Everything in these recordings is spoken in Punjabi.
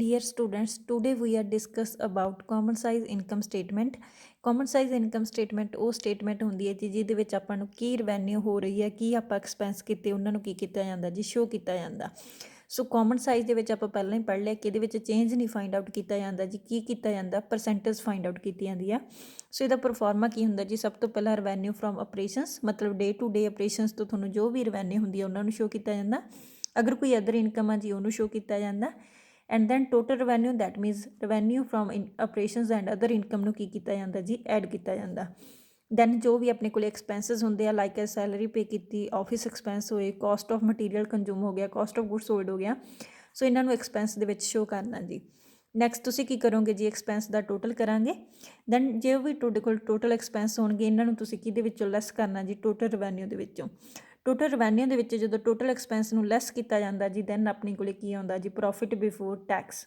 Dear students, today we are discuss about common size income statement. Common size income statement ਉਹ ਸਟੇਟਮੈਂਟ ਹੁੰਦੀ ਹੈ ਜੀ ਜਿਹਦੇ ਵਿੱਚ ਆਪਾਂ ਨੂੰ ਕੀ ਰੈਵਨਿਊ ਹੋ ਰਹੀ ਹੈ, ਕੀ ਆਪਾਂ ਐਕਸਪੈਂਸ ਕੀਤੇ, ਉਹਨਾਂ ਨੂੰ ਕੀ ਕੀਤਾ ਜਾਂਦਾ ਜੀ, ਸ਼ੋ ਕੀਤਾ ਜਾਂਦਾ। ਸੋ ਕਾਮਨ ਸਾਈਜ਼ ਦੇ ਵਿੱਚ ਆਪਾਂ ਪਹਿਲਾਂ ਹੀ ਪੜ੍ਹ ਲਿਆ ਕਿ ਇਹਦੇ ਵਿੱਚ ਚੇਂਜ ਨਹੀਂ ਫਾਈਂਡ ਆਊਟ ਕੀਤਾ ਜਾਂਦਾ ਜੀ, ਕੀ ਕੀਤਾ ਜਾਂਦਾ, ਪਰਸੈਂਟੇਜ ਫਾਈਂਡ ਆਊਟ ਕੀਤੀ ਜਾਂਦੀ ਆ। ਸੋ ਇਹਦਾ ਪਰਫਾਰਮਾ ਕੀ ਹੁੰਦਾ ਜੀ, ਸਭ ਤੋਂ ਪਹਿਲਾਂ ਰੈਵਨਿਊ ਫਰੋਮ ਆਪਰੇਸ਼ਨਸ, ਮਤਲਬ ਡੇ ਟੂ ਡੇ ਆਪਰੇਸ਼ਨਸ ਤੋਂ ਤੁਹਾਨੂੰ ਜੋ ਵੀ ਰੈਵਨਿਊ ਹੁੰਦੀ ਹੈ ਉਹਨਾਂ ਨੂੰ ਸ਼ੋ ਕੀਤਾ ਜਾਂਦਾ। ਅਗਰ ਕੋਈ ਅਦਰ ਇਨਕਮ ਆ ਜੀ ਉਹਨੂੰ ਸ਼ੋ ਕੀਤਾ ਜਾਂਦਾ। And then total revenue, that means revenue from operations and other income ਨੂੰ ਕੀ ਕੀਤਾ ਜਾਂਦਾ ਜੀ, ਐਡ ਕੀਤਾ ਜਾਂਦਾ। ਦੈਨ ਜੋ ਵੀ ਆਪਣੇ ਕੋਲ ਐਕਸਪੈਂਸਿਸ ਹੁੰਦੇ ਆ, ਲਾਈਕ ਸੈਲਰੀ ਪੇ ਕੀਤੀ, ਆਫਿਸ ਐਕਸਪੈਂਸ ਹੋਏ, ਕਾਸਟ ਆਫ ਮਟੀਰੀਅਲ ਕੰਜ਼ੂਮ ਹੋ ਗਿਆ, ਕਾਸਟ ਆਫ ਗੁੱਡ ਸੋਲਡ ਹੋ ਗਿਆ। ਸੋ ਇਹਨਾਂ ਨੂੰ ਐਕਸਪੈਂਸ ਦੇ ਵਿੱਚ ਸ਼ੋ ਕਰਨਾ ਜੀ। ਨੈਕਸਟ ਤੁਸੀਂ ਕੀ ਕਰੋਗੇ ਜੀ, ਐਕਸਪੈਂਸ ਦਾ ਟੋਟਲ ਕਰਾਂਗੇ। ਦੈਨ ਜੇ ਵੀ ਤੁਹਾਡੇ ਕੋਲ ਟੋਟਲ ਐਕਸਪੈਂਸ ਹੋਣਗੇ ਇਹਨਾਂ ਨੂੰ ਤੁਸੀਂ ਕਿਹਦੇ ਵਿੱਚੋਂ ਲੈਸ ਕਰਨਾ ਜੀ, ਟੋਟਲ ਰੈਵਨਿਊ ਦੇ ਵਿੱਚੋਂ। ਟੋਟਲ ਰੈਵਨਿਊ ਦੇ ਵਿੱਚ ਜਦੋਂ ਟੋਟਲ ਐਕਸਪੈਂਸ ਨੂੰ ਲੈਸ ਕੀਤਾ ਜਾਂਦਾ ਜੀ, ਦੈਨ ਆਪਣੇ ਕੋਲੇ ਕੀ ਆਉਂਦਾ ਜੀ, profit before tax.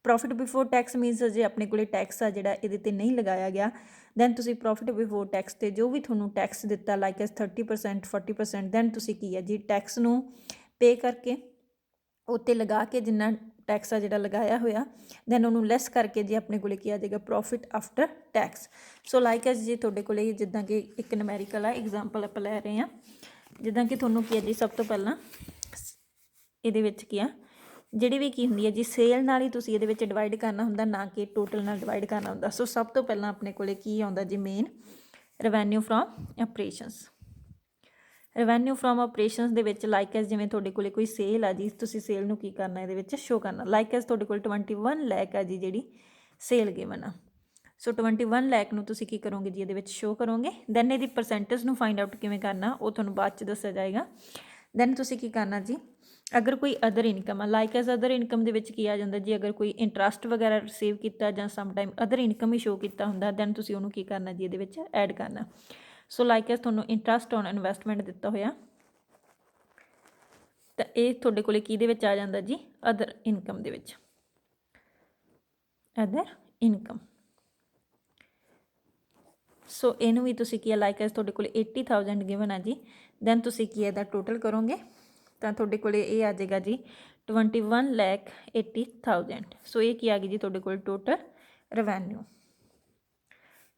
Profit before tax means ਜੇ ਆਪਣੇ ਕੋਲੇ ਟੈਕਸ ਆ ਜਿਹੜਾ ਇਹਦੇ 'ਤੇ ਨਹੀਂ ਲਗਾਇਆ ਗਿਆ, ਦੈਨ ਤੁਸੀਂ ਪ੍ਰੋਫਿਟ ਬਿਫੋਰ ਟੈਕਸ 'ਤੇ ਜੋ ਵੀ ਤੁਹਾਨੂੰ ਟੈਕਸ ਦਿੱਤਾ, ਲਾਈਕ 30%, 40%, ਦੈਨ ਤੁਸੀਂ ਕੀ ਹੈ ਜੀ, ਟੈਕਸ ਨੂੰ ਪੇ ਕਰਕੇ ਉੱਤੇ ਲਗਾ ਕੇ ਜਿੰਨਾ ਟੈਕਸ ਆ ਜਿਹੜਾ ਲਗਾਇਆ ਹੋਇਆ, ਦੈਨ ਉਹਨੂੰ ਲੈਸ ਕਰਕੇ ਜੀ ਆਪਣੇ ਕੋਲੇ ਕੀ ਆ ਜਾਏਗਾ, profit after tax. So like S ਜੇ ਤੁਹਾਡੇ ਕੋਲੇ ਜਿੱਦਾਂ ਕਿ ਇੱਕ ਨਿਊਮੈਰੀਕਲ ਆ, ਐਗਜ਼ਾਮਪਲ ਆਪਾਂ ਲੈ ਰਹੇ ਹਾਂ। ਜਿੱਦਾਂ ਕਿ ਤੁਹਾਨੂੰ ਕੀ ਹੈ ਜੀ, ਸਭ ਤੋਂ ਪਹਿਲਾਂ ਇਹਦੇ ਵਿੱਚ ਕੀ ਆ, ਜਿਹੜੀ ਵੀ ਕੀ ਹੁੰਦੀ ਹੈ ਜੀ, ਸੇਲ ਨਾਲ ਹੀ ਤੁਸੀਂ ਇਹਦੇ ਵਿੱਚ ਡਿਵਾਈਡ ਕਰਨਾ ਹੁੰਦਾ, ਨਾ ਕਿ ਟੋਟਲ ਨਾਲ ਡਿਵਾਈਡ ਕਰਨਾ ਹੁੰਦਾ। ਸੋ ਸਭ ਤੋਂ ਪਹਿਲਾਂ ਆਪਣੇ ਕੋਲੇ ਕੀ ਆਉਂਦਾ ਜੀ, main revenue from operations. Revenue from operations ਦੇ ਵਿੱਚ ਲਾਈਕ ਐਸ ਜਿਵੇਂ ਤੁਹਾਡੇ ਕੋਲੇ ਕੋਈ ਸੇਲ ਆ ਜੀ, ਤੁਸੀਂ ਸੇਲ ਨੂੰ ਕੀ ਕਰਨਾ ਇਹਦੇ ਵਿੱਚ ਸ਼ੋ ਕਰਨਾ। ਲਾਈਕ ਐਸ ਤੁਹਾਡੇ ਕੋਲ 21 ਲੱਖ ਆ ਜੀ ਜਿਹੜੀ ਸੇਲ ਗਿਵਨ ਆ। ਸੋ 21 ਲੱਖ ਨੂੰ ਤੁਸੀਂ ਕੀ ਕਰੋਗੇ ਜੀ, ਇਹਦੇ ਵਿੱਚ ਸ਼ੋ ਕਰੋਗੇ। ਦੈਨ ਇਹਦੀ ਪਰਸੈਂਟੇਜ ਨੂੰ ਫਾਈਂਡ ਆਊਟ ਕਿਵੇਂ ਕਰਨਾ ਉਹ ਤੁਹਾਨੂੰ ਬਾਅਦ 'ਚ ਦੱਸਿਆ ਜਾਏਗਾ। ਦੈਨ ਤੁਸੀਂ ਕੀ ਕਰਨਾ ਜੀ, ਅਗਰ ਕੋਈ ਅਦਰ ਇਨਕਮ ਆ, ਲਾਈਕ ਐਸ ਅਦਰ ਇਨਕਮ ਦੇ ਵਿੱਚ ਕੀ ਆ ਜਾਂਦਾ ਜੀ, ਅਗਰ ਕੋਈ ਇੰਟਰਸਟ ਵਗੈਰਾ ਰਿਸੀਵ ਕੀਤਾ ਜਾਂ ਸਮ ਟਾਈਮ ਅਦਰ ਇਨਕਮ ਹੀ ਸ਼ੋ ਕੀਤਾ ਹੁੰਦਾ, ਦੈਨ ਤੁਸੀਂ ਉਹਨੂੰ ਕੀ ਕਰਨਾ ਜੀ, ਇਹਦੇ ਵਿੱਚ ਐਡ ਕਰਨਾ। ਸੋ ਲਾਈਕ ਐਸ ਤੁਹਾਨੂੰ ਇੰਟਰਸਟ ਔਨ ਇਨਵੈਸਟਮੈਂਟ ਦਿੱਤਾ ਹੋਇਆ, ਤਾਂ ਇਹ ਤੁਹਾਡੇ ਕੋਲੇ ਕਿਹਦੇ ਵਿੱਚ ਆ ਜਾਂਦਾ ਜੀ, ਅਦਰ ਇਨਕਮ ਦੇ ਵਿੱਚ, ਅਦਰ ਇਨਕਮ। ਸੋ ਇਹਨੂੰ ਵੀ ਤੁਸੀਂ ਕੀ ਹੈ, ਲਾਈਕ ਐਸ ਤੁਹਾਡੇ ਕੋਲ 80,000 ਗਿਵਨ ਆ ਜੀ, ਦੈਨ ਤੁਸੀਂ ਕੀ ਇਹਦਾ ਟੋਟਲ ਕਰੋਗੇ ਤਾਂ ਤੁਹਾਡੇ ਕੋਲ ਇਹ ਆ ਜਾਏਗਾ ਜੀ 21,80,000। ਸੋ ਇਹ ਕੀ ਆ ਗਈ ਜੀ ਤੁਹਾਡੇ ਕੋਲ total revenue.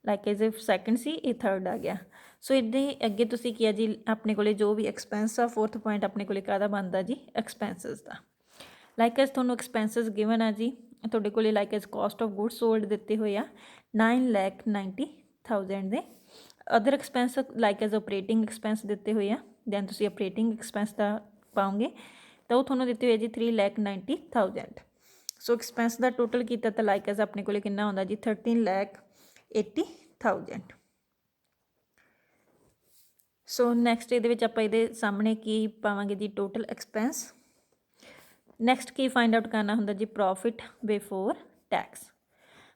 Like as if second ਸੀ, ਇਹ ਥਰਡ ਆ ਗਿਆ। ਸੋ ਇੱਦਾਂ ਹੀ ਅੱਗੇ ਤੁਸੀਂ ਕੀ ਆ ਜੀ, ਆਪਣੇ ਕੋਲੇ ਜੋ ਵੀ ਐਕਸਪੈਂਸ ਆ, ਫੋਰਥ ਪੁਆਇੰਟ ਆਪਣੇ ਕੋਲੇ ਕਾਹਦਾ ਬਣਦਾ ਜੀ, ਐਕਸਪੈਂਸਿਸ ਦਾ। ਲਾਈਕ ਐਸ ਤੁਹਾਨੂੰ ਐਕਸਪੈਂਸਿਸ ਗਿਵਨ ਆ ਜੀ, ਤੁਹਾਡੇ ਕੋਲੇ like as cost of good sold ਦਿੱਤੇ ਹੋਏ ਆ 9,90,000 ਦੇ। Other expense like as operating expense ਦਿੱਤੇ ਹੋਏ ਆ, ਦੈਨ ਤੁਸੀਂ ਆਪਰੇਟਿੰਗ ਐਕਸਪੈਂਸ ਦਾ ਪਾਓਗੇ ਤਾਂ ਉਹ ਤੁਹਾਨੂੰ ਦਿੱਤੇ ਹੋਏ ਜੀ 3,90,000। ਸੋ ਐਕਸਪੈਂਸ ਦਾ ਟੋਟਲ ਕੀਤਾ ਤਾਂ ਲਾਈਕ ਐਸ ਆਪਣੇ ਕੋਲੇ ਕਿੰਨਾ ਆਉਂਦਾ ਜੀ, 13,80,000। ਸੋ ਨੈਕਸਟ ਇਹਦੇ ਵਿੱਚ ਆਪਾਂ ਇਹਦੇ ਸਾਹਮਣੇ ਕੀ ਪਾਵਾਂਗੇ ਜੀ, ਟੋਟਲ ਐਕਸਪੈਂਸ। ਨੈਕਸਟ ਕੀ ਫਾਈਂਡ ਆਊਟ ਕਰਨਾ ਹੁੰਦਾ ਜੀ, profit before tax.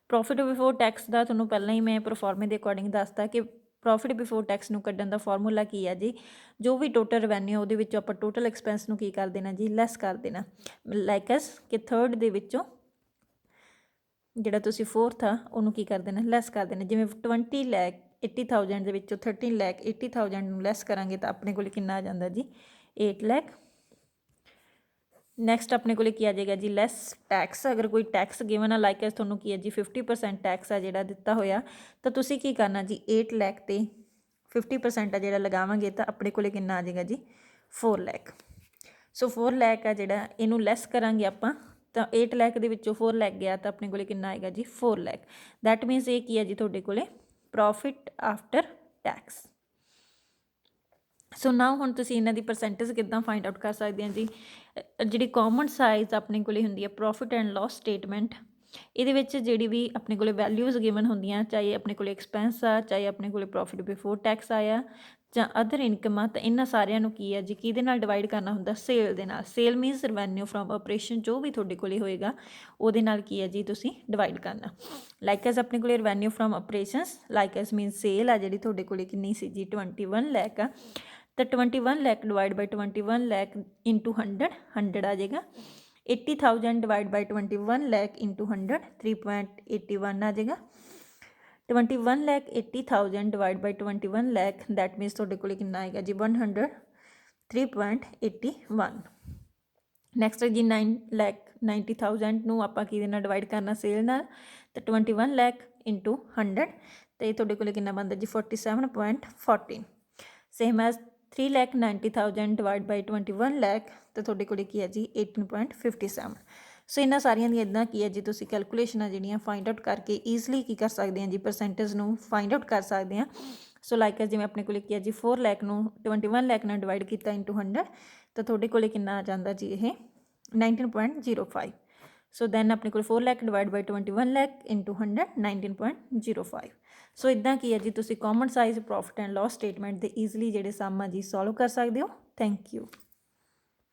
Profit before tax ਦਾ ਤੁਹਾਨੂੰ ਪਹਿਲਾਂ ਹੀ ਮੈਂ ਪਰਫਾਰਮੇ ਦੇ ਅਕੋਰਡਿੰਗ ਦੱਸਤਾ ਕਿ ਪ੍ਰੋਫਿਟ ਬਿਫੋਰ ਟੈਕਸ ਨੂੰ ਕੱਢਣ ਦਾ ਫਾਰਮੂਲਾ ਕੀ ਹੈ ਜੀ, ਜੋ ਵੀ ਟੋਟਲ ਰੈਵਨਿਊ ਉਹਦੇ ਵਿੱਚੋਂ ਆਪਾਂ ਟੋਟਲ ਐਕਸਪੈਂਸ ਨੂੰ ਕੀ ਕਰ ਦੇਣਾ ਜੀ, ਲੈਸ ਕਰ ਦੇਣਾ। ਲਾਈਕ ਐਸ ਕਿ ਥਰਡ ਦੇ ਵਿੱਚੋਂ ਜਿਹੜਾ ਤੁਸੀਂ ਫੋਰਥ ਆ ਉਹਨੂੰ ਕੀ ਕਰ ਦੇਣਾ, ਲੈਸ ਕਰ ਦੇਣਾ। ਜਿਵੇਂ 20,80,000 ਦੇ ਵਿੱਚੋਂ 13,80,000 ਨੂੰ ਲੈਸ ਕਰਾਂਗੇ ਤਾਂ ਆਪਣੇ ਕੋਲ ਕਿੰਨਾ ਆ ਜਾਂਦਾ ਜੀ, 8 ਲੱਖ। ਨੈਕਸਟ ਆਪਣੇ ਕੋਲ ਕੀ ਆ ਜਾਏਗਾ ਜੀ, ਲੈਸ ਟੈਕਸ। ਅਗਰ ਕੋਈ ਟੈਕਸ ਗਿਵਨ ਆ, ਲਾਈਕ ਐਸ ਤੁਹਾਨੂੰ ਕੀ ਹੈ ਜੀ 50% ਟੈਕਸ ਆ ਜਿਹੜਾ ਦਿੱਤਾ ਹੋਇਆ, ਤਾਂ ਤੁਸੀਂ ਕੀ ਕਰਨਾ ਜੀ, 8 ਲੱਖ ਤੇ 50% ਆ ਜਿਹੜਾ ਲਗਾਵਾਂਗੇ ਤਾਂ ਆਪਣੇ ਕੋਲ ਕਿੰਨਾ ਆ ਜਾਏਗਾ ਜੀ, 4 ਲੱਖ। ਸੋ 4 ਲੱਖ ਆ ਜਿਹੜਾ ਇਹਨੂੰ ਲੈਸ ਕਰਾਂਗੇ ਆਪਾਂ, ਤਾਂ 8 ਲੱਖ ਦੇ ਵਿੱਚੋਂ 4 ਲੱਖ ਗਿਆ ਤਾਂ ਆਪਣੇ ਕੋਲੇ ਕਿੰਨਾ ਆਏਗਾ ਜੀ, 4 ਲੱਖ। ਦੈਟ ਮੀਨਸ ਇਹ ਕੀ ਹੈ ਜੀ ਤੁਹਾਡੇ ਕੋਲੇ, ਪ੍ਰੋਫਿਟ ਆਫਟਰ ਟੈਕਸ। ਸੋ ਨਾਓ ਹੁਣ ਤੁਸੀਂ ਇਹਨਾਂ ਦੀ ਪਰਸੈਂਟੇਜ ਕਿੱਦਾਂ ਫਾਈਂਡ ਆਊਟ ਕਰ ਸਕਦੇ ਹਾਂ ਜੀ। ਜਿਹੜੀ ਕਾਮਨ ਸਾਈਜ਼ ਆਪਣੇ ਕੋਲੇ ਹੁੰਦੀ ਹੈ ਪ੍ਰੋਫਿਟ ਐਂਡ ਲੋਸ ਸਟੇਟਮੈਂਟ, ਇਹਦੇ ਵਿੱਚ ਜਿਹੜੀ ਵੀ ਆਪਣੇ ਕੋਲੇ ਵੈਲਿਊਜ਼ ਗਿਵਨ ਹੁੰਦੀਆਂ, ਚਾਹੇ ਆਪਣੇ ਕੋਲੇ ਐਕਸਪੈਂਸ ਆ, ਚਾਹੇ ਆਪਣੇ ਕੋਲੇ ਪ੍ਰੋਫਿਟ ਬਿਫੋਰ ਟੈਕਸ ਆਇਆ ਜਾਂ ਅਦਰ ਇਨਕਮ ਆ, ਤਾਂ ਇਹਨਾਂ ਸਾਰਿਆਂ ਨੂੰ ਕੀ ਹੈ ਜੀ, ਕਿਹਦੇ ਨਾਲ ਡਿਵਾਈਡ ਕਰਨਾ ਹੁੰਦਾ, ਸੇਲ ਦੇ ਨਾਲ। Sale means revenue from operation, ਜੋ ਵੀ ਤੁਹਾਡੇ ਕੋਲੇ ਹੋਏਗਾ ਉਹਦੇ ਨਾਲ ਕੀ ਹੈ ਜੀ ਤੁਸੀਂ ਡਿਵਾਈਡ ਕਰਨਾ। ਲਾਈਕ ਐਸ ਆਪਣੇ ਕੋਲੇ revenue from operations, like S means sale ਆ ਜਿਹੜੀ ਤੁਹਾਡੇ ਕੋਲੇ ਕਿੰਨੀ ਸੀ ਜੀ, 21 ਲੱਖ ਆ, ਤਾਂ 21 lakh divide by 21 lakh into 100, 100 ਆ ਜਾਏਗਾ। 80,000 ਡਿਵਾਈਡ ਬਾਈ 21 ਲੱਖ ਇੰਟੂ 100, 3.81 ਆ ਜਾਏਗਾ। 21,80,000 divide by 21 lakh, that means ਤੁਹਾਡੇ ਕੋਲ ਕਿੰਨਾ ਆਏਗਾ ਜੀ, 103.81। ਨੈਕਸਟ ਜੀ 9,90,000 ਨੂੰ ਆਪਾਂ ਕਿਹਦੇ ਨਾਲ ਡਿਵਾਈਡ ਕਰਨਾ, ਸੇਲ ਨਾਲ, ਤਾਂ 21 ਲੱਖ ਇੰਟੂ 100 ਅਤੇ ਤੁਹਾਡੇ ਕੋਲ ਕਿੰਨਾ ਬਣਦਾ ਜੀ 47.14। Same as 3,90,000 divide by 21 lakh ਤਾਂ ਤੁਹਾਡੇ ਕੋਲ ਕੀ ਹੈ ਜੀ 18.57। ਸੋ ਇਹਨਾਂ ਸਾਰੀਆਂ ਦੀਆਂ ਇੱਦਾਂ ਕੀ ਹੈ ਜੀ ਤੁਸੀਂ ਕੈਲਕੂਲੇਸ਼ਨਾਂ ਜਿਹੜੀਆਂ ਫਾਈਂਡ ਆਊਟ ਕਰਕੇ ਈਜ਼ਲੀ ਕੀ ਕਰ ਸਕਦੇ ਹਾਂ ਜੀ ਪਰਸੈਂਟੇਜ ਨੂੰ ਫਾਈਂਡ ਆਊਟ ਕਰ ਸਕਦੇ ਹਾਂ। ਸੋ ਲਾਈਕ ਜਿਵੇਂ ਆਪਣੇ ਕੋਲ ਕੀ ਹੈ ਜੀ 4 ਲੱਖ ਨੂੰ 21 ਲੱਖ ਨਾਲ ਡਿਵਾਈਡ ਕੀਤਾ ਇੰਟੂ 100 ਤਾਂ ਤੁਹਾਡੇ ਕੋਲ ਕਿੰਨਾ ਆ ਜਾਂਦਾ ਜੀ ਇਹ 19.05। ਸੋ ਦੈਨ ਆਪਣੇ ਕੋਲ 4 lakh divide by 21 lakh into 100 19.05। So ਇੱਦਾਂ ਕੀ ਹੈ ਜੀ ਤੁਸੀਂ common size profit and loss statement ਦੇ ਈਜ਼ਲੀ ਜਿਹੜੇ ਸਮ ਆ ਜੀ ਸੋਲਵ ਕਰ ਸਕਦੇ ਹੋ। Thank you.